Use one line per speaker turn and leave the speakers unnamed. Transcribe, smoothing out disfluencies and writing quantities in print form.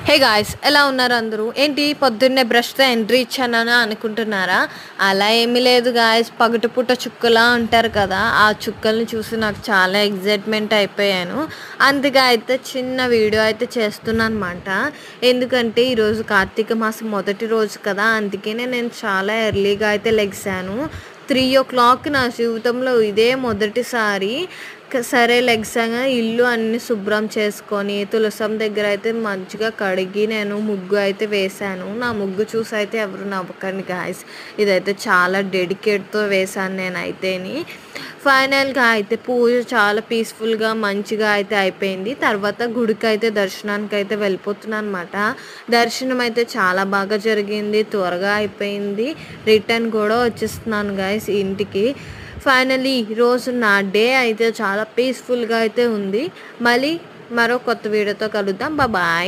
Hey guys, ఎలా ఉన్నారు అందరూ? ఏంటి పొద్దున్నే బ్రష్తో ఎంట్రీ ఇచ్చానని అనుకుంటున్నారా? అలా ఏమీ లేదు గాయ్స్. పగటిపూట చుక్కలా ఉంటారు కదా, ఆ చుక్కల్ని చూసి నాకు చాలా ఎగ్జైట్మెంట్ అయిపోయాను. అందుకే అయితే చిన్న వీడియో అయితే చేస్తున్నాను అనమాట. ఎందుకంటే ఈరోజు కార్తీక మాసం మొదటి రోజు కదా, అందుకనే నేను చాలా ఎర్లీగా అయితే లెగ్సాను. 3 o'clock నా జీవితంలో ఇదే మొదటిసారి. సరే లెగ్సాగా ఇల్లు అన్నీ శుభ్రం చేసుకొని తులసం దగ్గర అయితే మంచిగా కడిగి నేను ముగ్గు అయితే వేశాను. నా ముగ్గు చూసి అయితే ఎవరు నవ్వకండి గాయస్, ఇదైతే చాలా డెడికేట్తో వేశాను నేనైతేని. ఫైనల్గా అయితే పూజ చాలా పీస్ఫుల్గా మంచిగా అయితే అయిపోయింది. తర్వాత గుడికి అయితే దర్శనానికి అయితే వెళ్ళిపోతున్నాను అనమాట. దర్శనం అయితే చాలా బాగా జరిగింది, త్వరగా అయిపోయింది. రిటర్న్ కూడా వచ్చేస్తున్నాను గాయస్ ఇంటికి. ఫైనలీ ఈరోజు నా డే అయితే చాలా పీస్ఫుల్గా అయితే ఉంది. మళ్ళీ మరో కొత్త వీడియోతో కలుద్దాం. బాయ్.